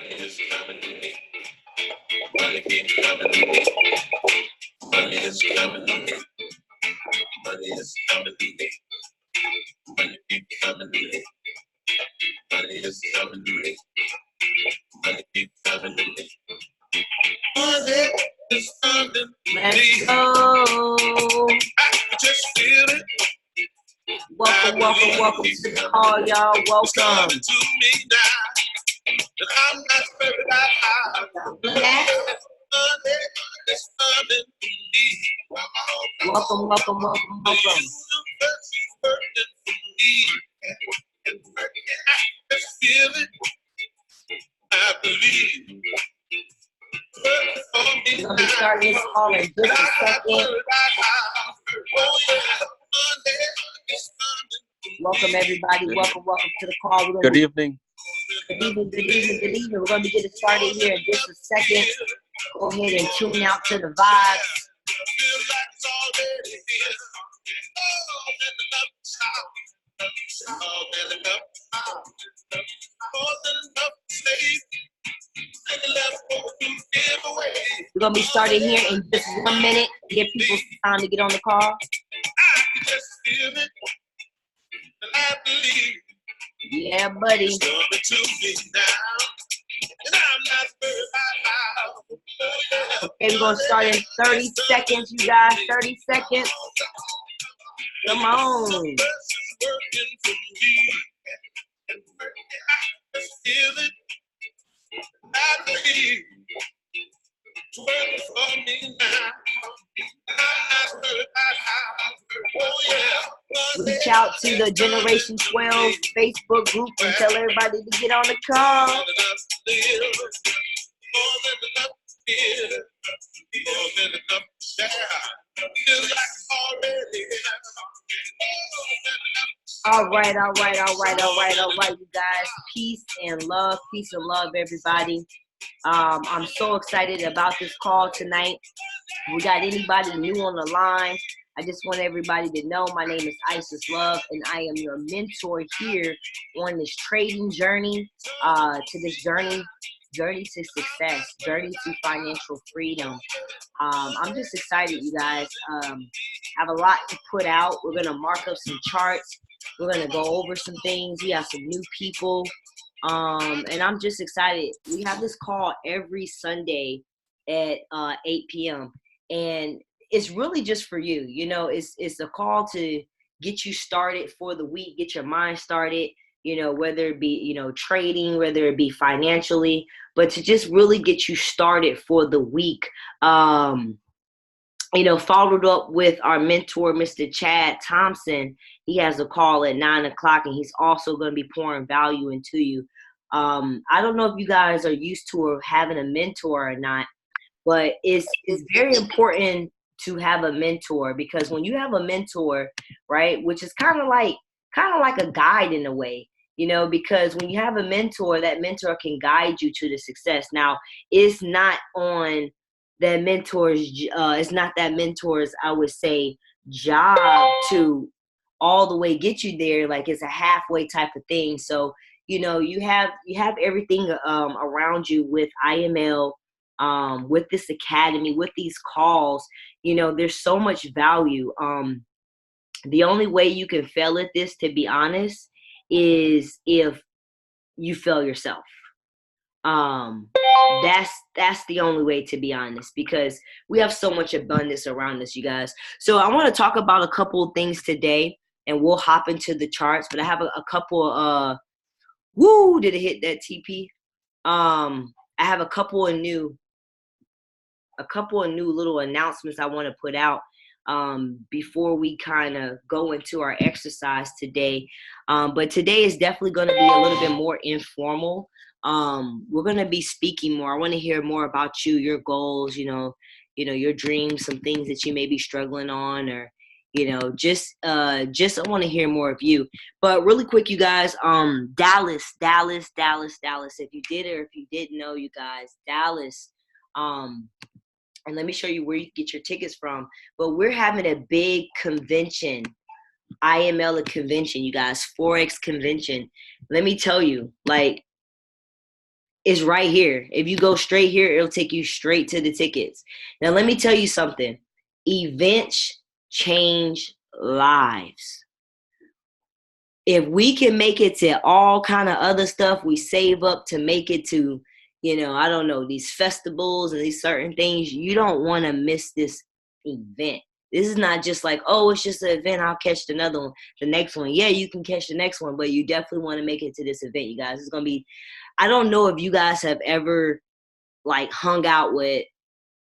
Money is coming to me. Money keeps coming to me. Money is coming to me. Money is coming to me. Money keeps coming to me. Money is coming to me. Money keeps coming to me. Money is coming to me. Let's go. I just feel it. Welcome to the call, y'all. It's coming Welcome. to me now. And I'm not very high. Black. Money is coming to me. Welcome. The universe is working for me. And I just feel it. I believe. Working for me We're gonna be starting this call in just a second. Oh yeah, Monday is coming. Welcome everybody. Welcome to the call. Good evening. Good evening. We're gonna be getting started here in just a second. Go ahead and tune out to the vibes. Feel like it's already here. More than enough to save. We're gonna be starting here in just 1 minute. Give people some time to get on the call. I can just feel it, and I believe Yeah, buddy. it's coming to me now, and I'm not very high. Oh, yeah. Okay, we're gonna start in 30 seconds, you guys. 30 seconds. Come on. The universe is working for me, and I just feel it. I believe it's working for me now. I'm not very high. Oh yeah. Reach out to the Generation 12 Facebook group and tell everybody to get on the call. More than enough to live. More than enough to share. Feel like it's already here. All right, you guys. Peace and love, everybody. I'm so excited about this call tonight. We got anybody new on the line? I just want everybody to know my name is Isis Love, and I am your mentor here on this trading journey, to this journey to success, journey to financial freedom. I'm just excited, you guys. Have a lot to put out. We're gonna mark up some charts. We're gonna go over some things. We have some new people, and I'm just excited. We have this call every Sunday at 8 p.m. and it's really just for you. You know, it's a call to get you started for the week, get your mind started. You know, whether it be, you know, trading, whether it be financially, but to just really get you started for the week. You know, followed up with our mentor, Mr. Chad Thompson. He has a call at 9 o'clock, and he's also going to be pouring value into you. I don't know if you guys are used to having a mentor or not, but it's very important to have a mentor, because when you have a mentor, right, which is kind of like a guide in a way, you know, because when you have a mentor, that mentor can guide you to the success. Now, it's not on that mentor's, I would say, job to all the way get you there. Like, it's a halfway type of thing. So, you know, you have everything around you with IML, with this academy, with these calls. You know, there's so much value. The only way you can fail at this, to be honest, is if you fail yourself. That's the only way, to be honest, because we have so much abundance around us, you guys. So I want to talk about a couple of things today, and we'll hop into the charts. But I have a couple. Did it hit that TP? I have a couple of new little announcements I want to put out before we kind of go into our exercise today. But today is definitely going to be a little bit more informal. We're going to be speaking more. I want to hear more about you, your goals, you know, your dreams, some things that you may be struggling on, or, you know, just I want to hear more of you. But really quick, you guys, Dallas. If you did or if you didn't know, you guys, Dallas, and let me show you where you get your tickets from. But we're having a big convention, IML convention, you guys, Forex convention. Let me tell you, like, It's right here. If you go straight here, it'll take you straight to the tickets. Now, let me tell you something. Events change lives. If we can make it to all kind of other stuff, we save up to make it to, I don't know, these festivals and these certain things, you don't want to miss this event. This is not just like, oh, it's just an event, I'll catch another one, the next one. Yeah, you can catch the next one, but you definitely want to make it to this event, you guys. It's going to be, I don't know if you guys have ever like hung out with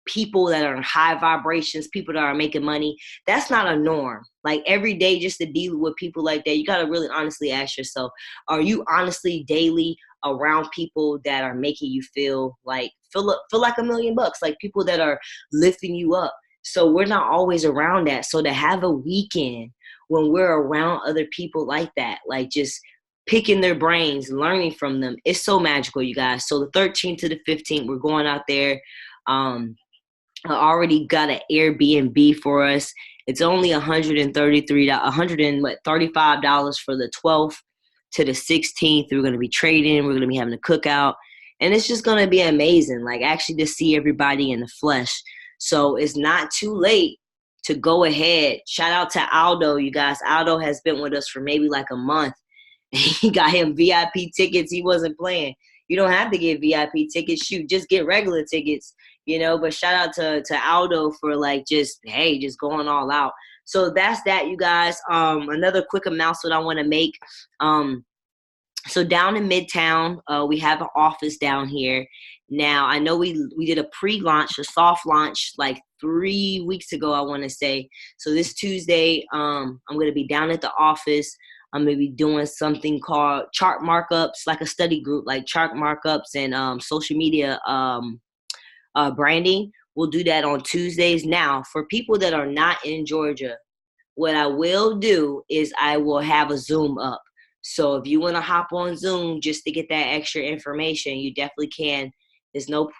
people that are in high vibrations, people that are making money. That's not a norm. Like every day just to deal with people like that, you got to really honestly ask yourself, are you honestly daily around people that are making you feel like like $1,000,000, like people that are lifting you up? So we're not always around that. So to have a weekend when we're around other people like that, like just picking their brains, learning from them, it's so magical, you guys. So the 13th to the 15th, we're going out there. I already got an Airbnb for us. It's only $135 for the 12th to the 16th. We're going to be trading. We're going to be having a cookout. And it's just going to be amazing, like actually to see everybody in the flesh. So it's not too late to go ahead. Shout out to Aldo, you guys. Aldo has been with us for maybe like a month. He got him VIP tickets. He wasn't playing. You don't have to get VIP tickets. Shoot, just get regular tickets. But shout out to Aldo for like just going all out. So that's that, you guys. Another quick announcement I want to make. So down in Midtown, we have an office down here. Now, I know we did a pre-launch, a soft launch, like 3 weeks ago, I want to say. So this Tuesday, I'm going to be down at the office. I'm going to be doing something called chart markups, like a study group, like chart markups and social media branding. We'll do that on Tuesdays. Now, for people that are not in Georgia, what I will do is I will have a Zoom up. So if you want to hop on Zoom just to get that extra information, you definitely can. It's no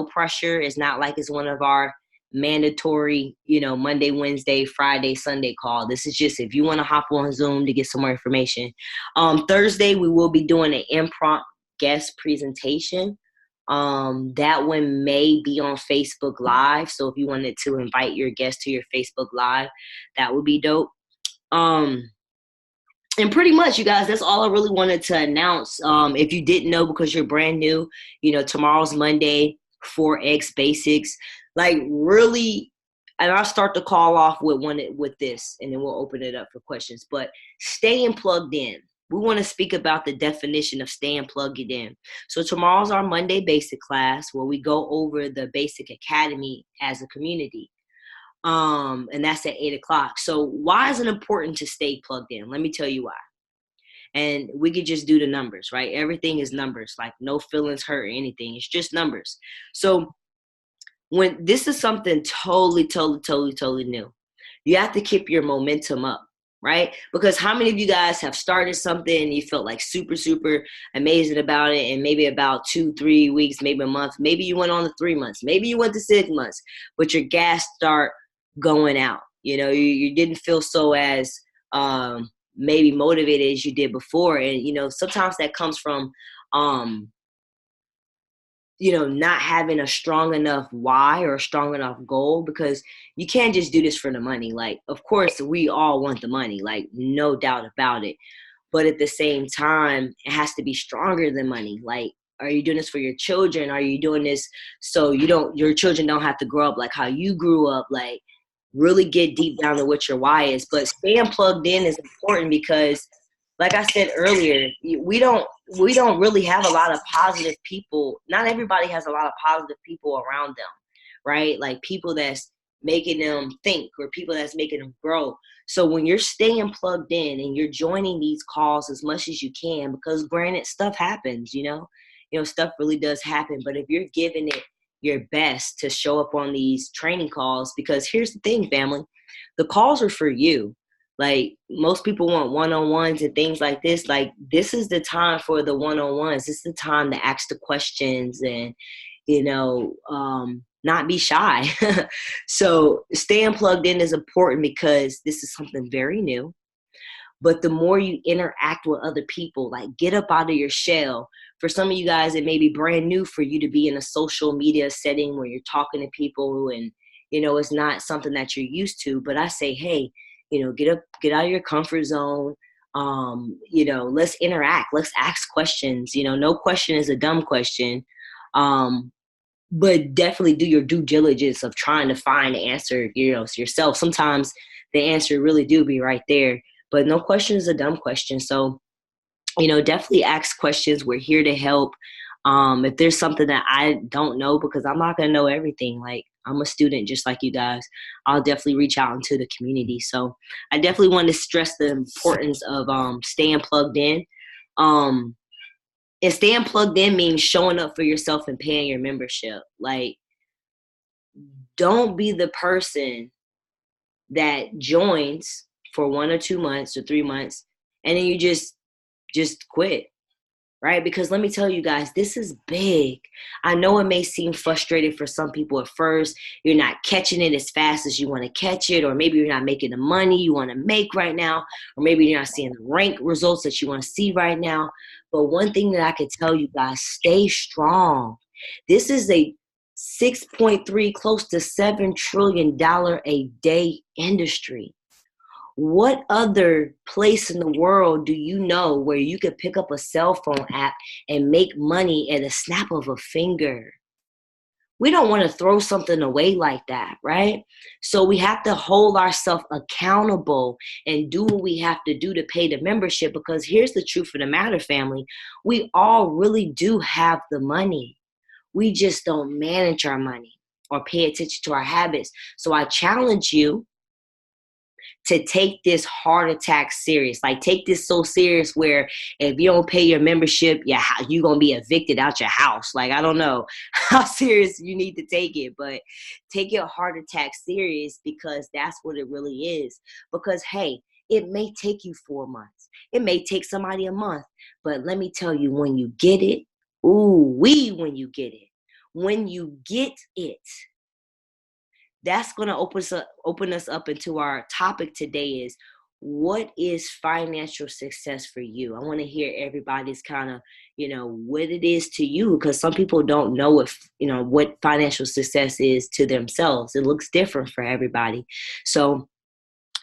pressure. It's not like it's one of our mandatory, Monday, Wednesday, Friday, Sunday call. This is just if you want to hop on Zoom to get some more information. Thursday, we will be doing an impromptu guest presentation. That one may be on Facebook Live. So if you wanted to invite your guest to your Facebook Live, that would be dope. And pretty much, you guys, that's all I really wanted to announce. If you didn't know because you're brand new, tomorrow's Monday, Forex Basics. Like really, and I'll start the call off with this, and then we'll open it up for questions. But staying plugged in. We want to speak about the definition of staying plugged in. So tomorrow's our Monday basic class where we go over the Basic Academy as a community. And that's at 8:00. So why is it important to stay plugged in? Let me tell you why. And we could just do the numbers, right? Everything is numbers, like no feelings hurt or anything. It's just numbers. So when this is something totally new, you have to keep your momentum up, right? Because how many of you guys have started something and you felt like super, super amazing about it, and maybe about 2-3 weeks, maybe a month, maybe you went on to 3 months, maybe you went to 6 months, but your gas start going out. You didn't feel so as maybe motivated as you did before. And, sometimes that comes from, not having a strong enough why or a strong enough goal, because you can't just do this for the money. Like, of course, we all want the money, like no doubt about it. But at the same time, it has to be stronger than money. Like, are you doing this for your children? Are you doing this so your children don't have to grow up like how you grew up? Like, really get deep down to what your why is. But staying plugged in is important because, like I said earlier, we don't really have a lot of positive people. Not everybody has a lot of positive people around them, right? Like people that's making them think or people that's making them grow. So when you're staying plugged in and you're joining these calls as much as you can, because granted, stuff happens, stuff really does happen. But if you're giving it your best to show up on these training calls, because here's the thing, family, the calls are for you. Like most people want one-on-ones and things like this. Like this is the time for the one-on-ones. This is the time to ask the questions and, not be shy. So staying plugged in is important because this is something very new. But the more you interact with other people, like get up out of your shell, For some of you guys, it may be brand new for you to be in a social media setting where you're talking to people and, it's not something that you're used to. But I say, hey, get out of your comfort zone. Let's interact. Let's ask questions. No question is a dumb question. But definitely do your due diligence of trying to find the answer, yourself. Sometimes the answer really do be right there, but no question is a dumb question. So, definitely ask questions. We're here to help. If there's something that I don't know, because I'm not going to know everything. Like, I'm a student just like you guys, I'll definitely reach out into the community. So I definitely want to stress the importance of staying plugged in. And staying plugged in means showing up for yourself and paying your membership. Like, don't be the person that joins for 1 or 2 months or 3 months and then you just quit. Right? Because let me tell you guys, this is big. I know it may seem frustrating for some people at first. You're not catching it as fast as you want to catch it, or maybe you're not making the money you want to make right now, or maybe you're not seeing the rank results that you want to see right now. But one thing that I can tell you guys, stay strong. This is a 6.3, close to $7 trillion a day industry. What other place in the world do you know where you could pick up a cell phone app and make money at a snap of a finger? We don't want to throw something away like that, right? So we have to hold ourselves accountable and do what we have to do to pay the membership, because here's the truth of the matter, family. We all really do have the money. We just don't manage our money or pay attention to our habits. So I challenge you to take this heart attack serious. Like, take this so serious where if you don't pay your membership, you're going to be evicted out your house. Like, I don't know how serious you need to take it, but take your heart attack serious, because that's what it really is. Because, hey, it may take you 4 months. It may take somebody a month. But let me tell you, when you get it, when you get it, that's going to open us up into our topic today is, what is financial success for you? I want to hear everybody's kind of, what it is to you, because some people don't know what financial success is to themselves. It looks different for everybody. So,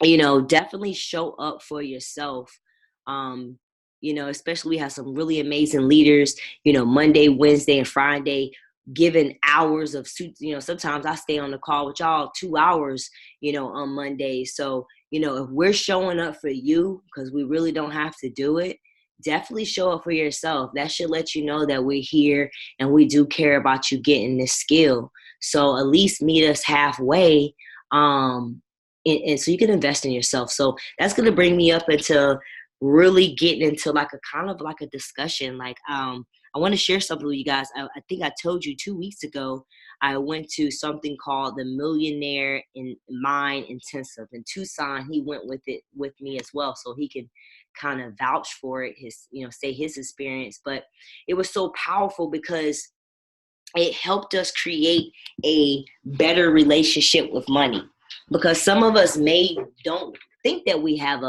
definitely show up for yourself. Especially we have some really amazing leaders, Monday, Wednesday, and Friday, given hours of, sometimes I stay on the call with y'all 2 hours, on Monday. So, if we're showing up for you, because we really don't have to do it, definitely show up for yourself. That should let you know that we're here and we do care about you getting this skill. So at least meet us halfway. And so you can invest in yourself. So that's going to bring me up into really getting into like a kind of like a discussion. Like, I want to share something with you guys. I think I told you 2 weeks ago, I went to something called the Millionaire in Mind Intensive in Tucson. He went with me as well, so he can kind of vouch for it, say his experience. But it was so powerful because it helped us create a better relationship with money. Because some of us don't think that we have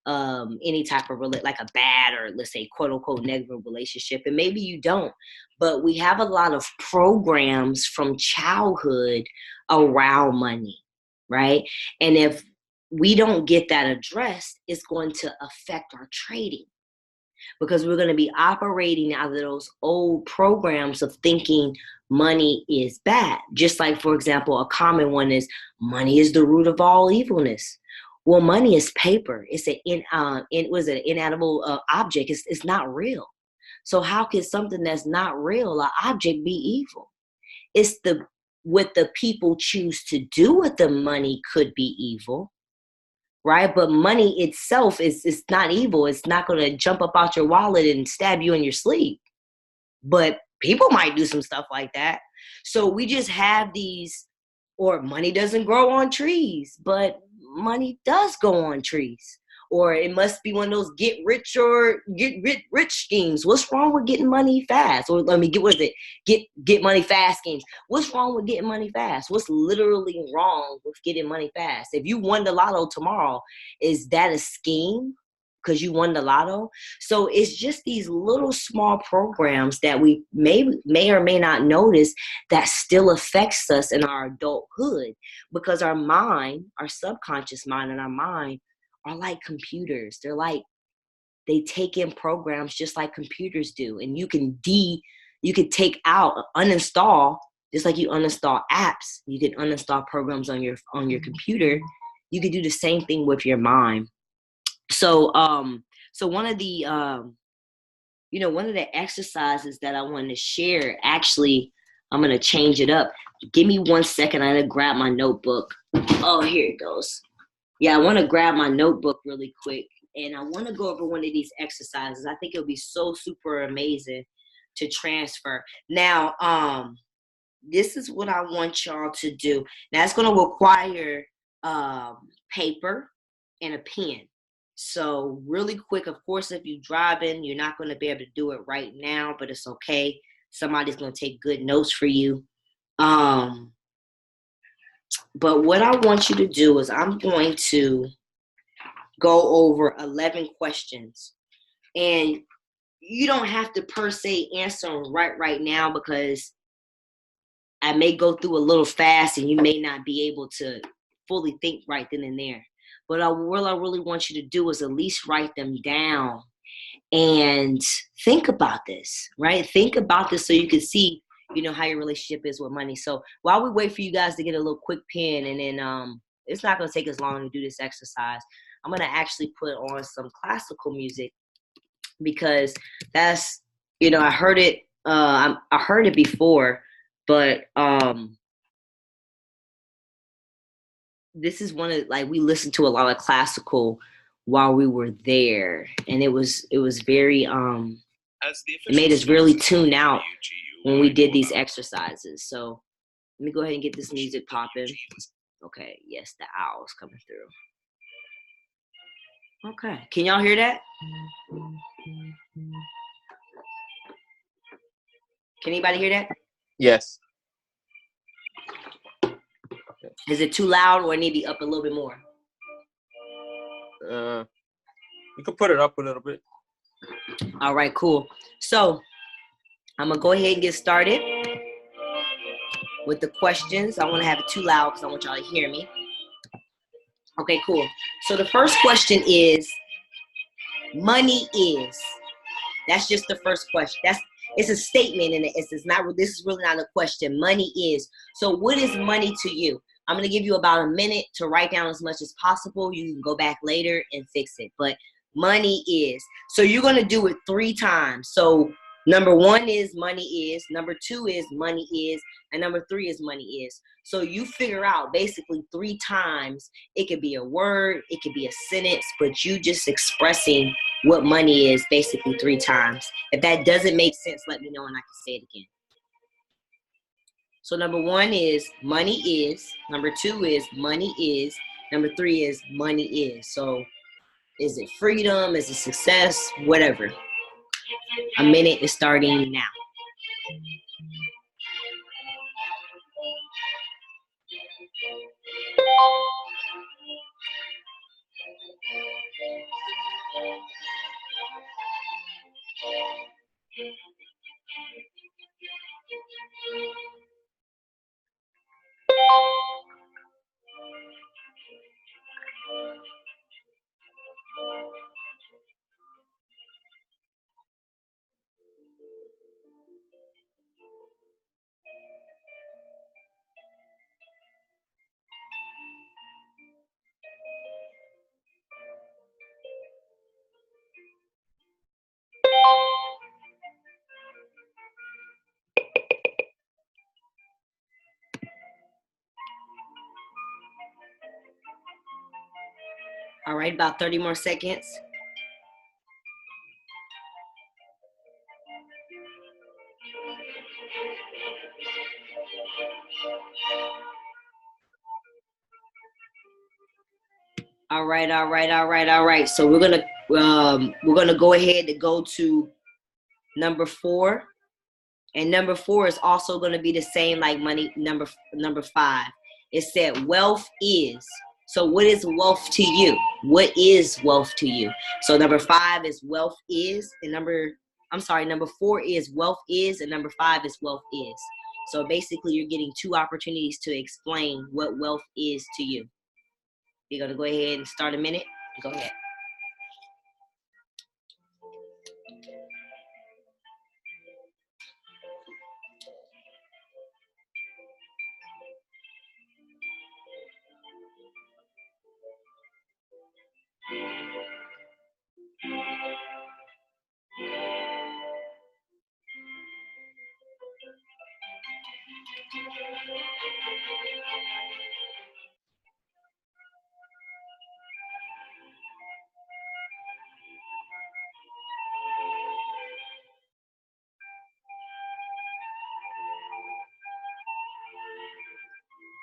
any type of like a bad, or let's say quote unquote negative relationship, and maybe you don't, but we have a lot of programs from childhood around money, right? And if we don't get that addressed, it's going to affect our trading, because we're going to be operating out of those old programs of thinking money is bad. Just like, for example, a common one is money is the root of all evilness. Well, money is paper. It's an inedible object. It's not real. So how can something that's not real, an object, be evil? It's what the people choose to do with the money could be evil, right? But money itself is not evil. It's not going to jump up out your wallet and stab you in your sleep. But people might do some stuff like that. So we just have these, or money doesn't grow on trees, but money does go on trees. Or it must be one of those get rich schemes. What's wrong with getting money fast? Or get money fast schemes. What's wrong with getting money fast? What's literally wrong with getting money fast? If you won the lotto tomorrow, is that a scheme? because you won the lotto. So it's just these little small programs that we may or may not notice that still affects us in our adulthood, because our mind, our subconscious mind and our mind are like computers. They take in programs just like computers do. And you can take out, uninstall, just like you uninstall apps. You can uninstall programs on your computer. You can do the same thing with your mind. So one of the one of the exercises that I wanted to share, actually, I'm gonna change it up. Give me 1 second. I'm gonna grab my notebook. Oh, here it goes. Yeah, I want to grab my notebook really quick, and I want to go over one of these exercises. I think it'll be so super amazing to transfer. Now, this is what I want y'all to do. Now, it's gonna require paper and a pen. So really quick, of course, if you're driving, you're not going to be able to do it right now, but it's okay. Somebody's going to take good notes for you. But what I want you to do is I'm going to go over 11 questions. And you don't have to per se answer them right now, because I may go through a little fast and you may not be able to fully think right then and there. But what I really want you to do is at least write them down and think about this, right? Think about this so you can see, how your relationship is with money. So while we wait for you guys to get a little quick pen, and then it's not going to take us long to do this exercise, I'm going to actually put on some classical music, because that's, I heard it, I heard it before, but this is one of, like, we listened to a lot of classical while we were there, and it was very it made us really tune out when we did these exercises. So let me go ahead and get this music popping. Okay, yes, the owl's coming through. Okay, can y'all hear that? Can anybody hear that? Yes. Is it too loud, or it need to be up a little bit more? You can put it up a little bit. All right, cool. So I'm going to go ahead and get started with the questions. I want to have it too loud because I want y'all to hear me. Okay, cool. So the first question is, money is. That's just the first question. It's a statement, and this is really not a question. Money is. So what is money to you? I'm going to give you about a minute to write down as much as possible. You can go back later and fix it. But money is. So you're going to do it 3 times. So number 1 is money is. Number 2 is money is. And number 3 is money is. So you figure out basically 3 times. It could be a word. It could be a sentence. But you just expressing what money is basically 3 times. If that doesn't make sense, let me know and I can say it again. So number 1 is money is. Number 2 is money is. Number 3 is money is. So is it freedom? Is it success? Whatever. A minute is starting now. All right, about 30 more seconds. All right. So we're gonna go ahead and go to number 4, and number 4 is also gonna be the same like money. Number 5. It said wealth is. So what is wealth to you? What is wealth to you? So number 5 is wealth is, and number 4 is wealth is, and number 5 is wealth is. So basically you're getting 2 opportunities to explain what wealth is to you. You're gonna go ahead and start a minute. Go ahead.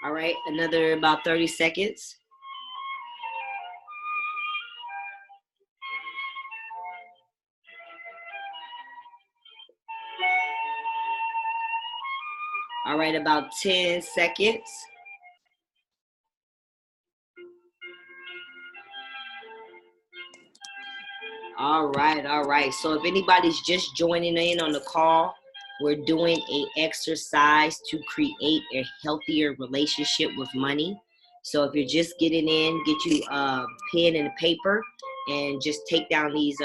All right, another about 30 seconds. All right, about 10 seconds. All right. So if anybody's just joining in on the call, we're doing a exercise to create a healthier relationship with money. So if you're just getting in, get you a pen and a paper and just take down these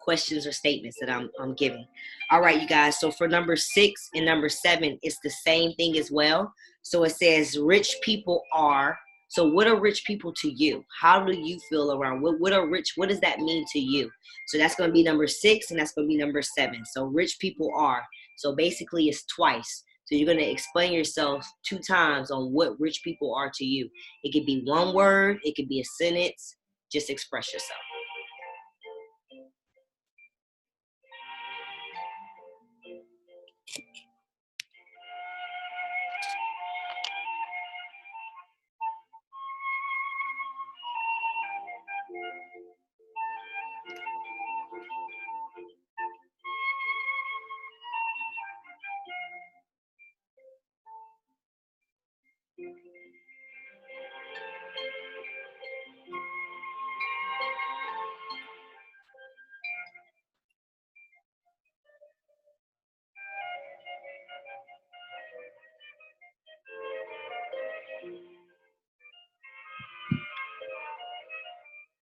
questions or statements that I'm giving. All right, you guys. So for number 6 and number 7, it's the same thing as well. So it says rich people are. So what are rich people to you? How do you feel around what are rich? What does that mean to you? So that's going to be number 6 and that's going to be number 7. So rich people are. So basically it's twice. So you're going to explain yourself 2 times on what rich people are to you. It could be one word. It could be a sentence. Just express yourself.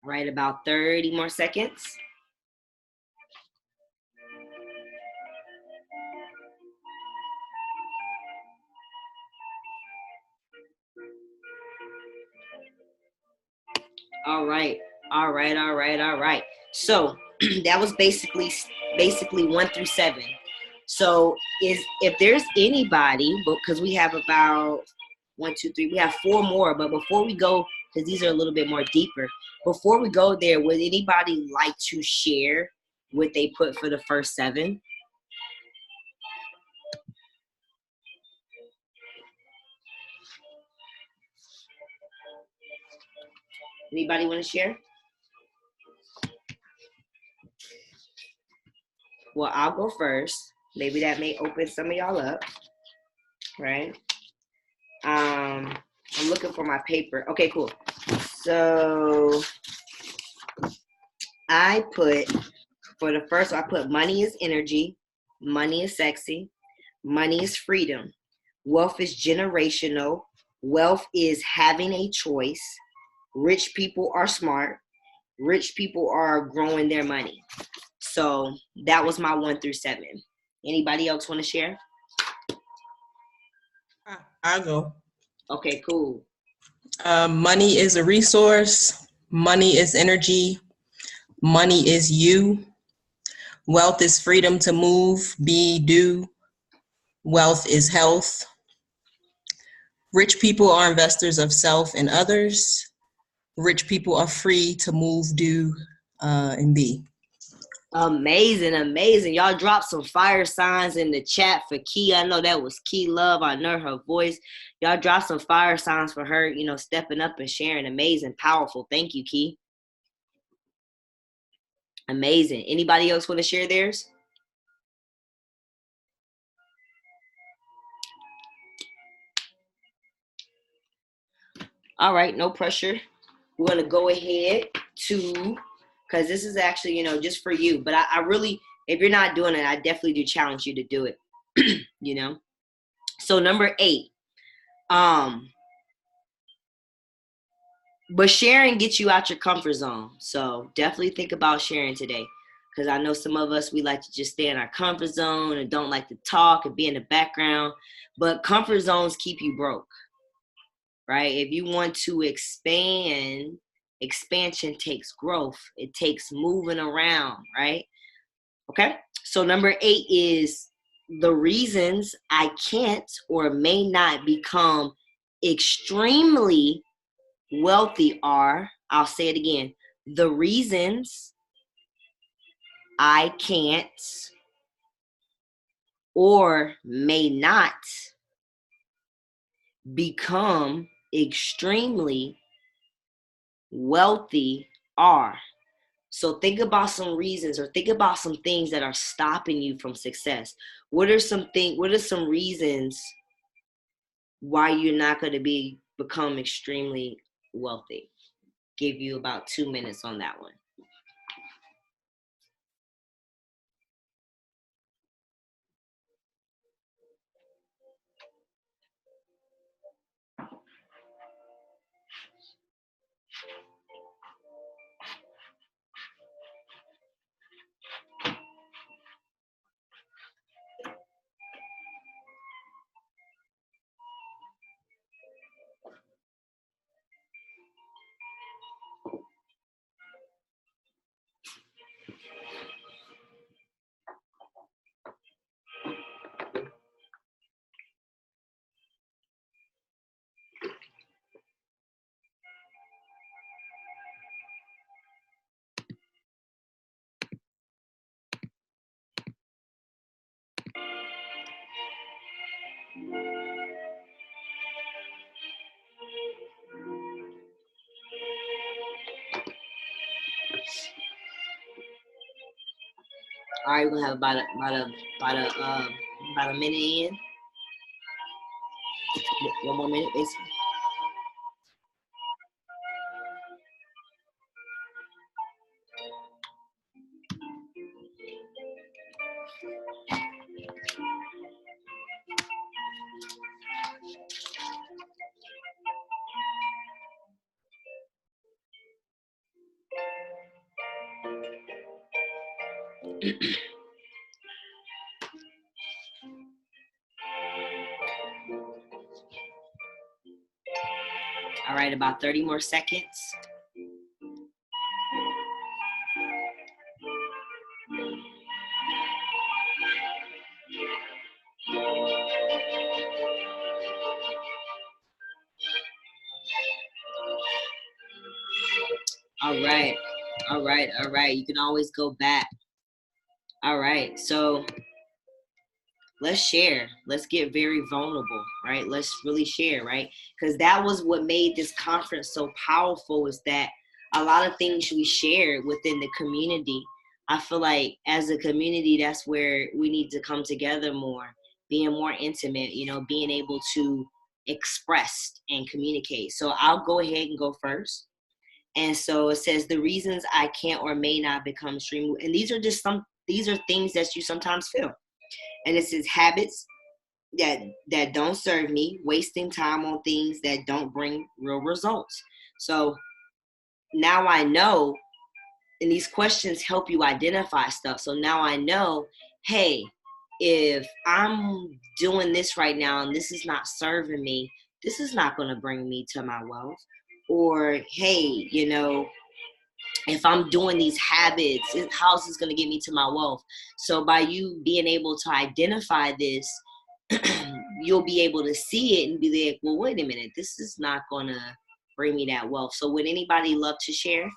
Right, about 30 more seconds. All right. So that was basically 1 through 7. So if there's anybody, because we have about 1, 2, 3, we have 4 more. But before we go, because these are a little bit more deeper, before we go there, would anybody like to share what they put for the first 7? Anybody want to share? Well, I'll go first. Maybe that may open some of y'all up, right? I'm looking for my paper. Okay, cool. So I put, for the first one, I put money is energy, money is sexy, money is freedom, wealth is generational, wealth is having a choice, rich people are smart, rich people are growing their money. So that was my 1 through 7. Anybody else want to share? I'll go. Okay, cool. Money is a resource. Money is energy. Money is you. Wealth is freedom to move, be, do. Wealth is health. Rich people are investors of self and others. Rich people are free to move, do, and be. Amazing. Y'all dropped some fire signs in the chat for Key. I know that was Key Love. I know her voice. Y'all dropped some fire signs for her, stepping up and sharing. Amazing, powerful. Thank you, Key. Amazing. Anybody else want to share theirs? All right, no pressure. We're gonna go ahead to, because this is actually, just for you. But I really, if you're not doing it, I definitely do challenge you to do it. So number 8, but sharing gets you out your comfort zone. So definitely think about sharing today. Because I know some of us, we like to just stay in our comfort zone and don't like to talk and be in the background. But comfort zones keep you broke, right? If you want to expand, expansion takes growth. It takes moving around, right? Okay. So number 8 is the reasons I can't or may not become extremely wealthy are, I'll say it again, the reasons I can't or may not become extremely wealthy are. So think about some reasons, or think about some things that are stopping you from success. What are some reasons why you're not going to become extremely wealthy? Give you about 2 minutes on that one. All right, we're gonna have about a minute in. One more minute, basically. All right, about 30 more seconds. All right. You can always go back. All right, so let's share. Let's get very vulnerable, right? Let's really share, right? Because that was what made this conference so powerful, is that a lot of things we shared within the community. I feel like as a community, that's where we need to come together more, being more intimate, being able to express and communicate. So I'll go ahead and go first. And so it says the reasons I can't or may not become extreme. And these are things that you sometimes feel. And it says habits that don't serve me, wasting time on things that don't bring real results. So now I know, and these questions help you identify stuff. So now I know, hey, if I'm doing this right now and this is not serving me, this is not going to bring me to my wealth. Or, hey, if I'm doing these habits, how is this going to get me to my wealth? So by you being able to identify this, you'll be able to see it and be like, well, wait a minute, this is not going to bring me that wealth. So would anybody love to share?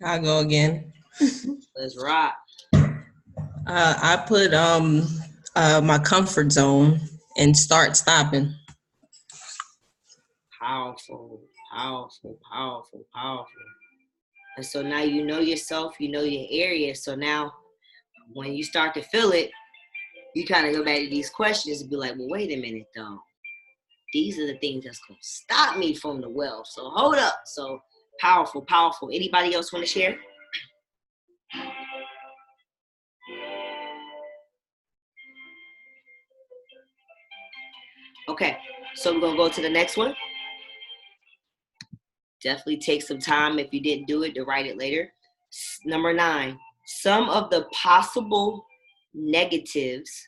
I'll go again. Let's rock. I put my comfort zone and start stopping. Powerful. And so now you know yourself, you know your area. So now when you start to feel it, you kind of go back to these questions and be like, well, wait a minute though. These are the things that's gonna stop me from the wealth. So hold up. So powerful, powerful. Anybody else want to share? Okay, so we're gonna go to the next one. Definitely take some time if you didn't do it to write it later. Number 9, some of the possible negatives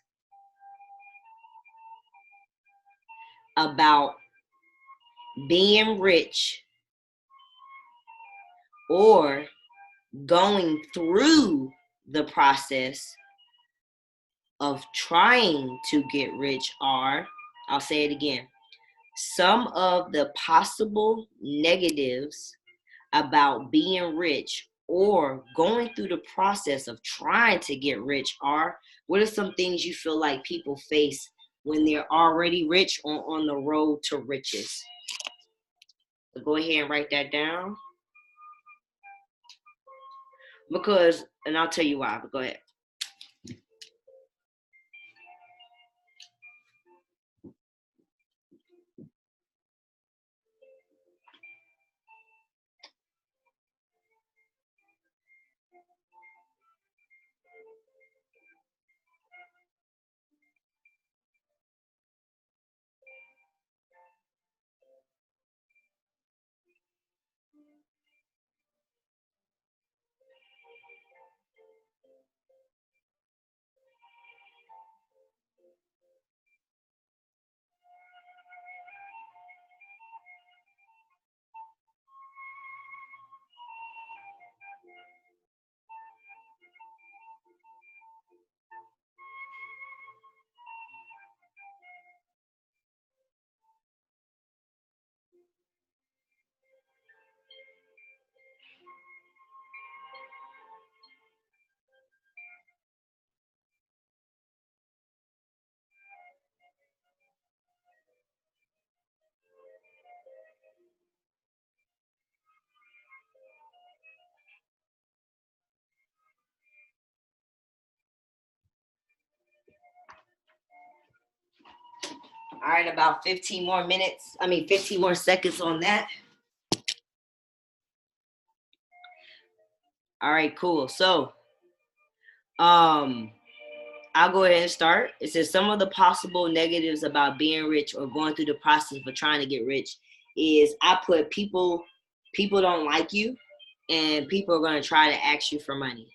about being rich or going through the process of trying to get rich are, I'll say it again, some of the possible negatives about being rich or going through the process of trying to get rich are, what are some things you feel like people face when they're already rich or on the road to riches? So go ahead and write that down. Because, and I'll tell you why, but go ahead. All right, about 15 more minutes. 15 more seconds on that. All right, cool. So, I'll go ahead and start. It says some of the possible negatives about being rich or going through the process of trying to get rich is I put people don't like you and people are going to try to ask you for money.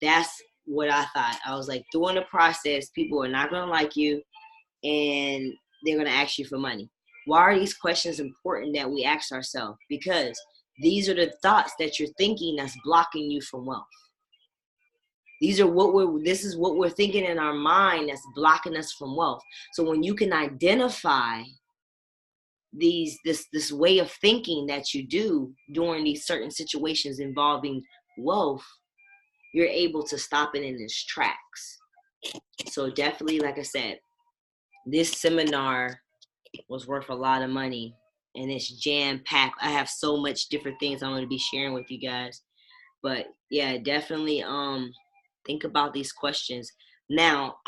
That's what I thought. I was like, during the process, people are not going to like you and they're going to ask you for money. Why are these questions important that we ask ourselves? Because these are the thoughts that you're thinking that's blocking you from wealth. This is what we're thinking in our mind that's blocking us from wealth. So when you can identify this way of thinking that you do during these certain situations involving wealth, you're able to stop it in its tracks. So definitely, like I said, this seminar was worth a lot of money and it's jam-packed. I have so much different things I'm going to be sharing with you guys. But yeah, definitely think about these questions. Now,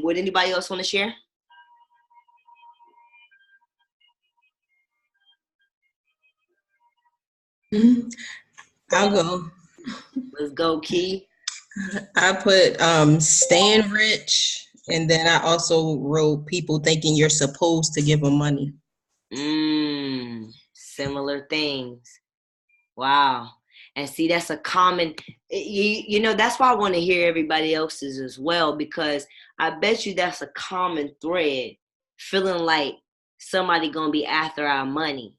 would anybody else want to share? I'll go. Let's go, Key. I put staying rich, and then I also wrote people thinking you're supposed to give them money. Similar things. Wow. And see, that's a common, you know, that's why I want to hear everybody else's as well, because I bet you that's a common thread, feeling like somebody going to be after our money,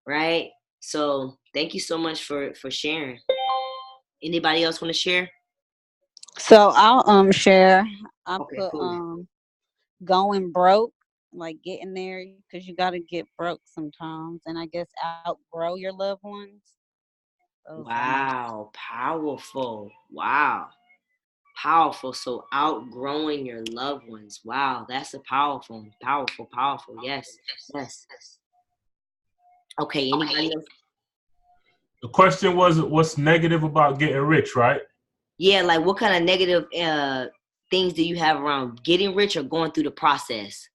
right? So thank you so much for sharing. Anybody else want to share? So I'll share. I Okay, put cool. going broke, like getting there because you got to get broke sometimes, and I guess outgrow your loved ones. Those are my. Wow, powerful. Wow. Powerful. So outgrowing your loved ones. Wow, that's a powerful, powerful, powerful. Yes. Yes. Okay, anybody else? The question was, what's negative about getting rich, right? Yeah, like what kind of negative things do you have around getting rich or going through the process?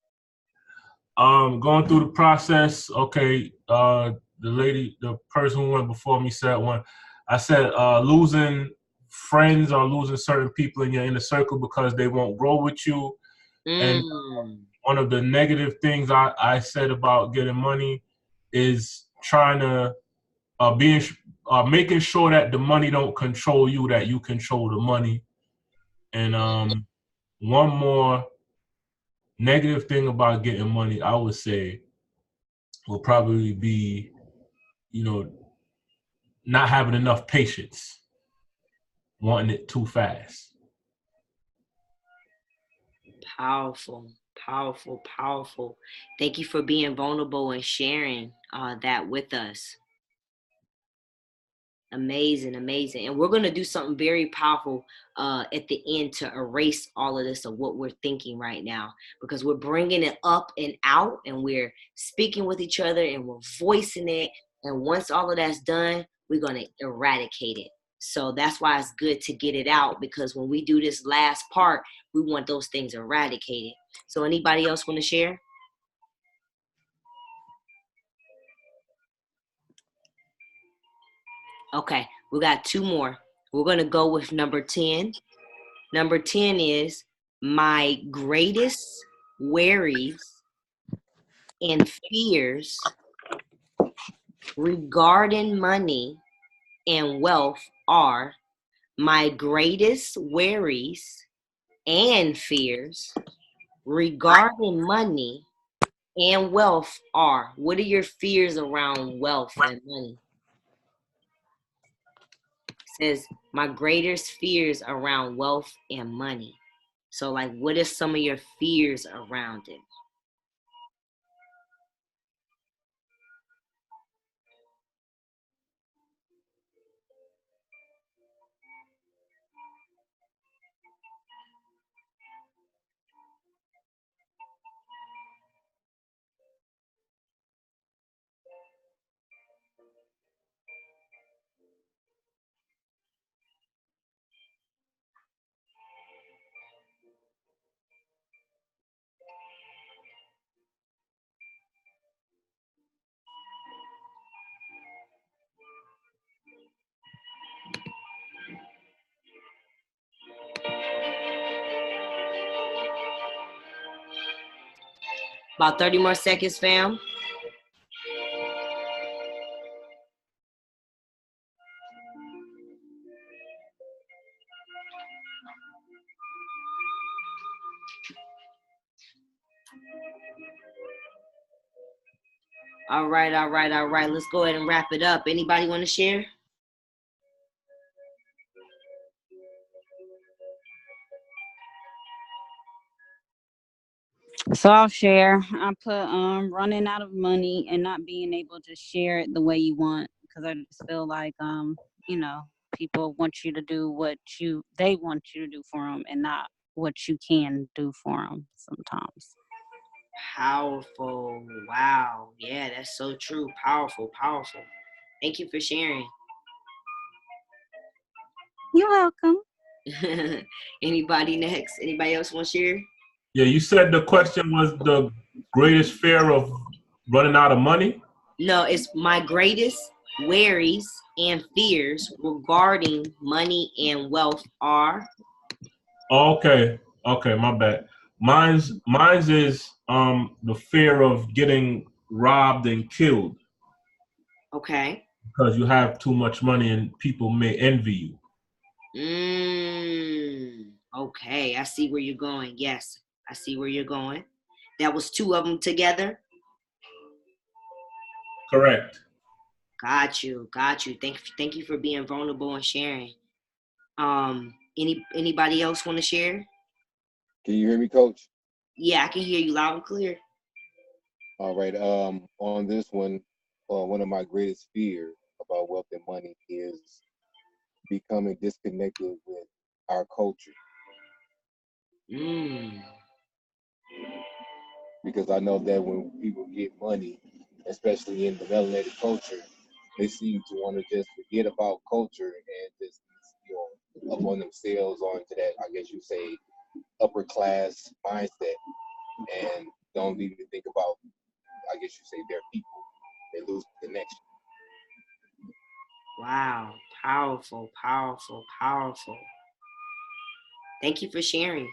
Going through the process. Okay. The person who went before me said one. I said losing friends or losing certain people in your inner circle because they won't grow with you. And one of the negative things I said about getting money is trying to making sure that the money don't control you, that you control the money. And one more negative thing about getting money, I would say, will probably be, not having enough patience, wanting it too fast. Powerful, powerful, powerful. Thank you for being vulnerable and sharing that with us. Amazing, amazing. And we're going to do something very powerful at the end to erase all of this of what we're thinking right now, because we're bringing it up and out and we're speaking with each other and we're voicing it. And once all of that's done, we're going to eradicate it. So that's why it's good to get it out, because when we do this last part, we want those things eradicated. So anybody else want to share? Okay, we got two more. We're going to go with number 10. Number 10 is my greatest worries and fears regarding money and wealth are my greatest worries and fears regarding money and wealth are. What are your fears around wealth and money? Says my greatest fears around wealth and money. So like, what are some of your fears around it? About 30 more seconds, fam. All right. Let's go ahead and wrap it up. Anybody want to share? So I'll share. I put running out of money and not being able to share it the way you want, because I just feel like you know, people want you to do what they want you to do for them and not what you can do for them sometimes. Powerful. Wow. Yeah, that's so true. Powerful, powerful. Thank you for sharing. You're welcome. Anybody next? Anybody else want to share? Yeah, you said the question was the greatest fear of running out of money? No, it's my greatest worries and fears regarding money and wealth are. Okay, my bad. Mine's is the fear of getting robbed and killed Okay. because you have too much money and people may envy you. Okay, I see where you're going. Yes, I see where you're going. That was two of them together. Correct. Got you. Thank you for being vulnerable and sharing. Anybody else want to share? Can you hear me, Coach? Yeah, I can hear you loud and clear. All right. On this one of my greatest fears about wealth and money is becoming disconnected with our culture. Because I know that when people get money, especially in the melanated culture, they seem to want to just forget about culture and just, up on themselves, onto that, I guess you say, upper class mindset and don't even think about, I guess you say, their people. They lose connection. Wow. Powerful, powerful, powerful. Thank you for sharing.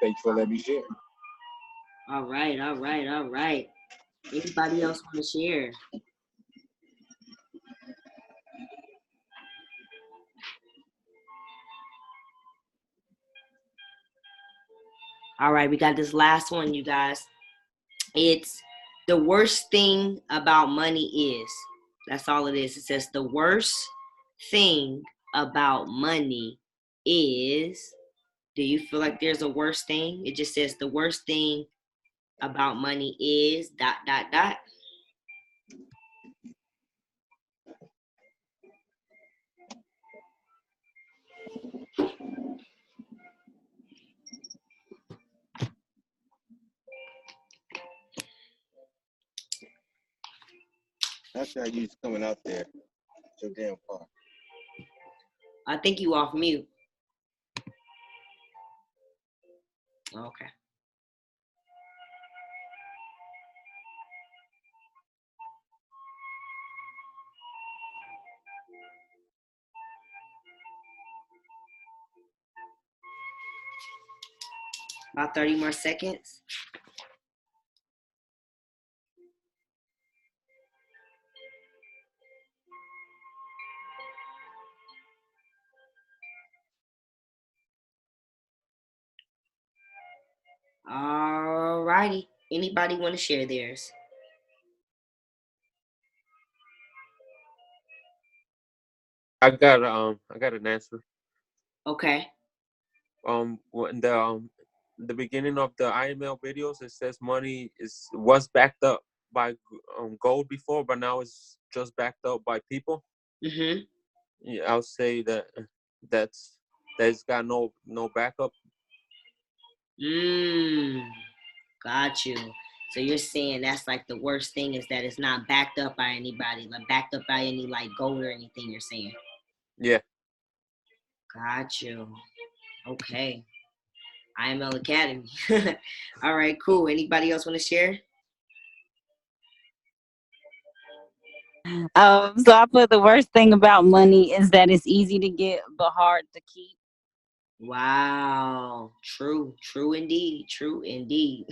Thanks for letting me share. All right, all right, all right. Anybody else want to share? All right, we got this last one, you guys. It's the worst thing about money is. That's all it is. It says the worst thing about money is. Do you feel like there's a worst thing? It just says the worst thing about money is ... That's how you coming out there. So damn far. I think you off mute. Okay. About 30 more seconds. All righty. Anybody want to share theirs? I got an answer. Okay. When the beginning of the IML videos, it says money was backed up by gold before, but now it's just backed up by people. Mm-hmm. Yeah, I'll say that's got no backup. Got you. So you're saying that's like the worst thing is that it's not backed up by anybody, like backed up by any like gold or anything you're saying. Yeah. Got you. Okay. IML Academy. All right, cool. Anybody else want to share? So I put the worst thing about money is that it's easy to get but hard to keep. Wow. True. True indeed. True indeed.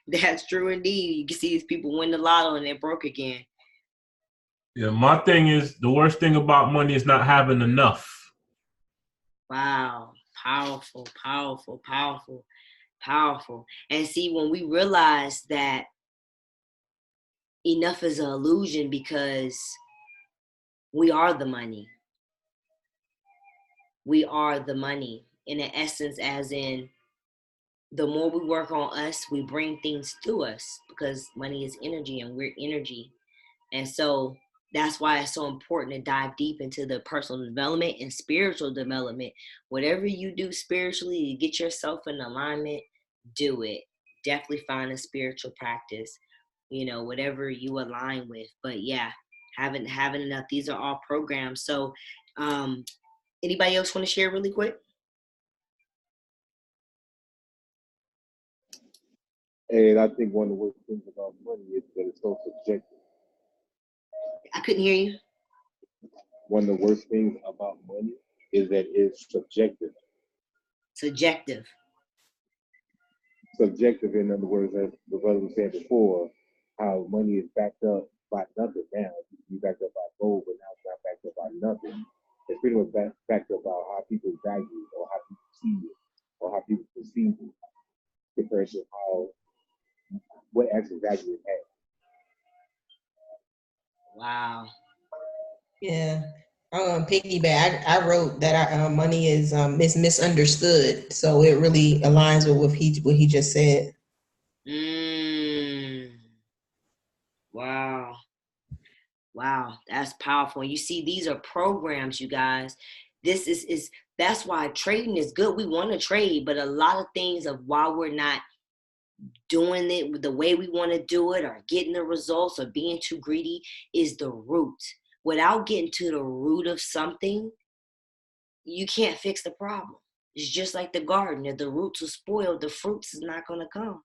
That's true indeed. You can see these people win the lotto and they're broke again. Yeah, my thing is the worst thing about money is not having enough. Wow. Powerful, powerful, powerful, powerful. And see, when we realize that enough is an illusion because we are the money. We are the money in an essence, as in the more we work on us, we bring things to us because money is energy and we're energy. And so that's why it's so important to dive deep into the personal development and spiritual development. Whatever you do spiritually to get yourself in alignment, do it. Definitely find a spiritual practice, whatever you align with. But yeah, having enough. These are all programs. So anybody else want to share really quick? And I think one of the worst things about money is that it's so subjective. I couldn't hear you. One of the worst things about money is that it's subjective. Subjective. Subjective, in other words, as the brother was saying before, how money is backed up by nothing now. It used to be backed up by gold, but now it's not backed up by nothing. It's pretty much backed up by how people value it or how people see it or how people perceive it compared to what actual value it has. Wow. Yeah. Piggyback. I wrote that our money is misunderstood, so it really aligns with what he just said. Wow. Wow, that's powerful. You see, these are programs, you guys. This is that's why trading is good. We want to trade, but a lot of things of why we're not doing it the way we want to do it or getting the results or being too greedy is the root. Without getting to the root of something, you can't fix the problem. It's just like the garden. If the roots are spoiled, the fruits is not going to come.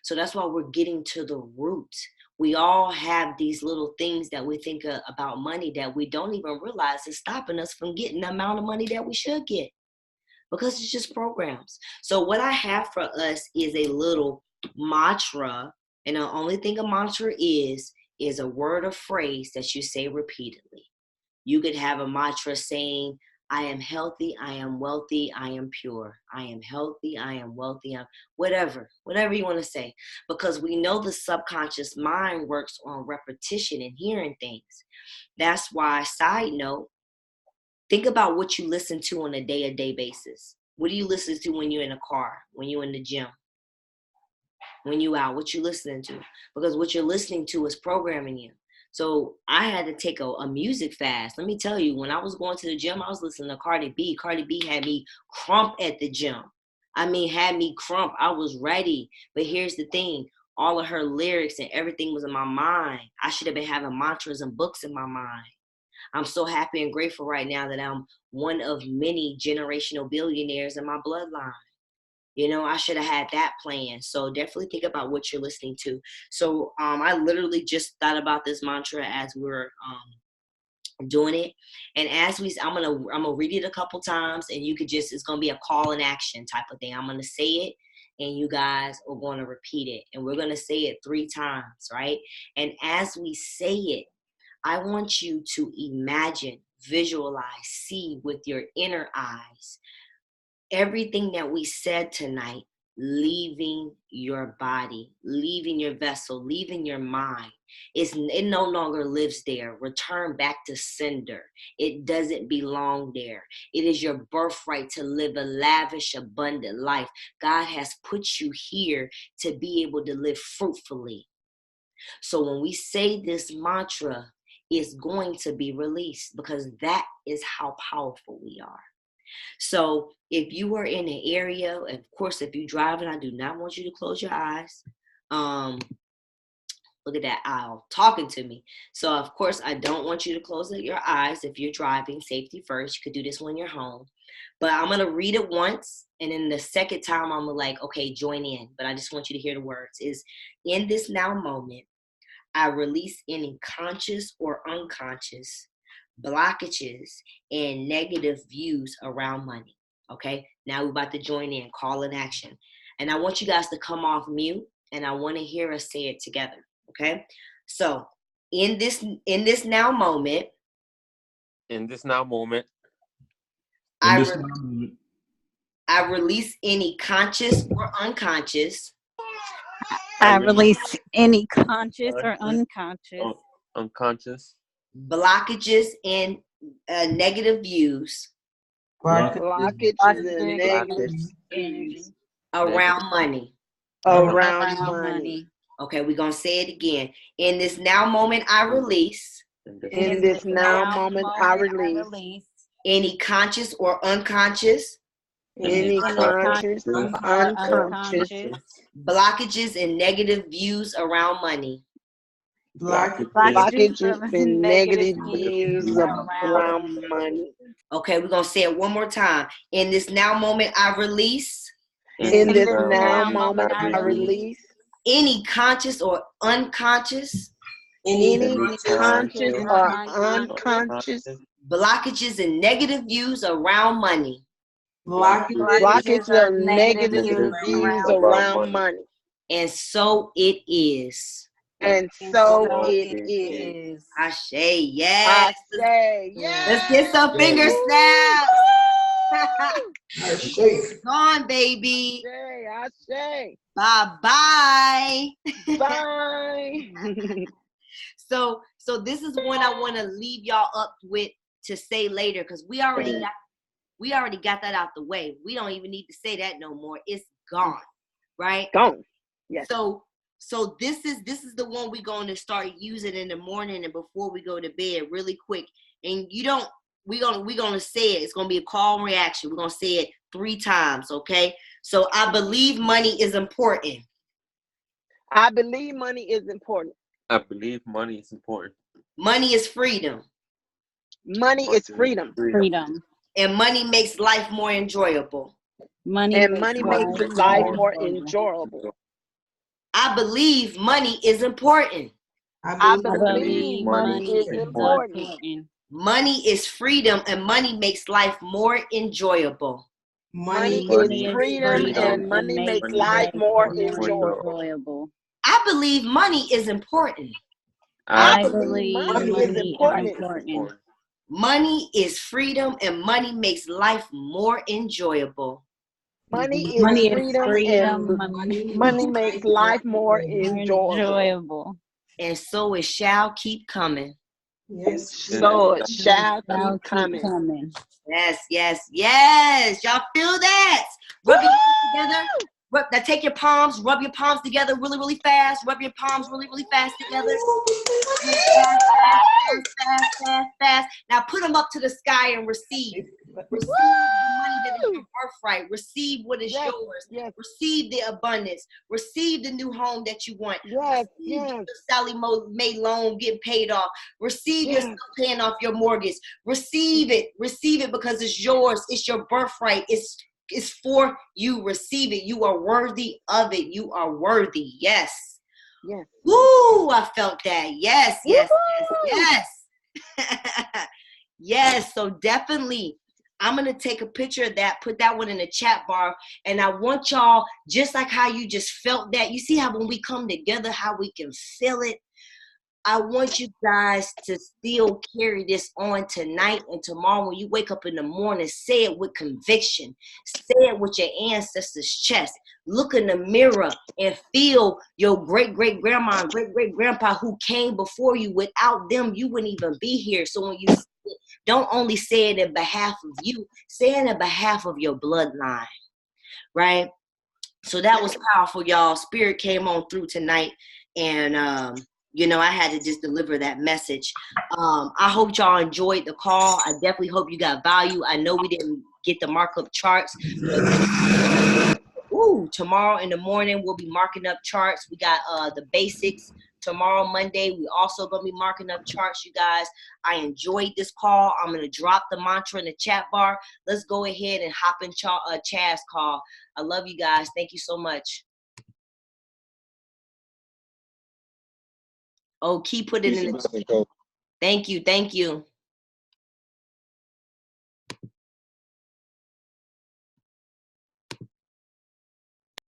So that's why we're getting to the root. We all have these little things that we think about money that we don't even realize is stopping us from getting the amount of money that we should get, because it's just programs. So what I have for us is a little mantra, and the only thing a mantra is a word or phrase that you say repeatedly. You could have a mantra saying, I am healthy, I am wealthy, I am pure. I am healthy, I am wealthy, whatever you want to say. Because we know the subconscious mind works on repetition and hearing things. That's why, side note, think about what you listen to on a day-to-day basis. What do you listen to when you're in a car, when you're in the gym, when you out? What you listening to? Because what you're listening to is programming you. So I had to take a music fast. Let me tell you, when I was going to the gym, I was listening to Cardi B. Cardi B had me crump at the gym. I mean, had me crump. I was ready. But here's the thing. All of her lyrics and everything was in my mind. I should have been having mantras and books in my mind. I'm so happy and grateful right now that I'm one of many generational billionaires in my bloodline. You know, I should have had that plan. So definitely think about what you're listening to. So I literally just thought about this mantra as we were doing it. And as I'm gonna read it a couple times, and you could just, it's gonna be a call and action type of thing. I'm gonna say it, and you guys are gonna repeat it. And we're gonna say it 3 times, right? And as we say it, I want you to imagine, visualize, see with your inner eyes everything that we said tonight leaving your body, leaving your vessel, leaving your mind. It no longer lives there. Return back to sender. It doesn't belong there. It is your birthright to live a lavish, abundant life. God has put you here to be able to live fruitfully. So when we say this mantra, it's going to be released, because that is how powerful we are. So if you are in an area, of course, if you're driving, I do not want you to close your eyes. Look at that owl talking to me. So, of course, I don't want you to close your eyes if you're driving. Safety first. You could do this when you're home. But I'm going to read it once, and then the second time I'm like, okay, join in. But I just want you to hear the words. Is, in this now moment, I release any conscious or unconscious blockages and negative views around money. Okay, now we're about to join in, call in action. And I want you guys to come off mute, and I want to hear us say it together. Okay, so in this now moment, I release any conscious or unconscious. I release any conscious or unconscious blockages and negative views blockages and negative views around money. Around money. Okay, we're going to say it again. In this now moment, I release. In this now moment, I release Any conscious or unconscious. Any conscious or unconscious Blockages and negative views around money. Blockages and negative views around money. Okay, we're going to say it one more time. In this now moment, I release. In this now moment, I release any conscious or unconscious. Any conscious or unconscious blockages and negative views around money. Blockages of negative views around money. And so it is. And so it is. Ashe, yes. Ashe, yes. Let's get some finger snaps. Come on, baby. Ashe. Bye-bye. Bye. So this is one I want to leave y'all up with to say later, because we already got that out the way. We don't even need to say that no more. It's gone, right? Gone. Yes. So this is the one we're going to start using in the morning and before we go to bed, really quick. And we're gonna say it. It's gonna be a call and reaction. We're gonna say it 3 times, okay? So I believe money is important. I believe money is important. I believe money is important. Money is freedom. Money is freedom. Freedom. and money makes life more enjoyable. Money And makes money life makes more life more enjoyable. enjoyable. I believe money is important. I I believe believe money money is is important. important. Money is freedom, and money makes life more enjoyable. Money is Money is freedom, and and money makes makes life life more more enjoyable. enjoyable. I believe money is important. I I believe believe money is money is important. important. Money is freedom, and money makes life more enjoyable. Money is Money is freedom, freedom. and money makes life more enjoyable. enjoyable. And so it shall keep coming. So it shall Shall keep keep coming. coming. Yes, yes, yes. Y'all feel that? Rub your hands together. Now take your palms, rub your palms together really, really fast. Rub your palms really, really fast together. Fast, fast, fast, fast, fast, fast. Now put them up to the sky and receive. Receive the money that is your birthright. Receive what is Yes, yours. yes. Receive the abundance. Receive the new home that you want. Yes, Receive yes. the Sally Mae loan getting paid off. Receive Yes. yourself paying off your mortgage. Receive it. Receive it because it's yours. It's your birthright. It's for you. Receive it. You are worthy of it. You are worthy. Yes. Yes. Woo! I felt that. Yes, yes, yes, yes. Yes. So definitely, I'm going to take a picture of that, put that one in the chat bar. And I want y'all, just like how you just felt that, you see how when we come together, how we can feel it. I want you guys to still carry this on tonight and tomorrow when you wake up in the morning. Say it with conviction. Say it with your ancestors' chest. Look in the mirror and feel your great-great-grandma and great-great-grandpa who came before you. Without them, you wouldn't even be here. So when you say it, don't only say it in behalf of you, say it in behalf of your bloodline, right? So that was powerful, y'all. Spirit came on through tonight, and I had to just deliver that message. I hope y'all enjoyed the call. I definitely hope you got value. I know we didn't get the markup charts. Tomorrow in the morning, we'll be marking up charts. We got the basics. Tomorrow, Monday, we also going to be marking up charts, you guys. I enjoyed this call. I'm going to drop the mantra in the chat bar. Let's go ahead and hop in Chad's call. I love you guys. Thank you so much. Oh, Key put it in the... Thank you.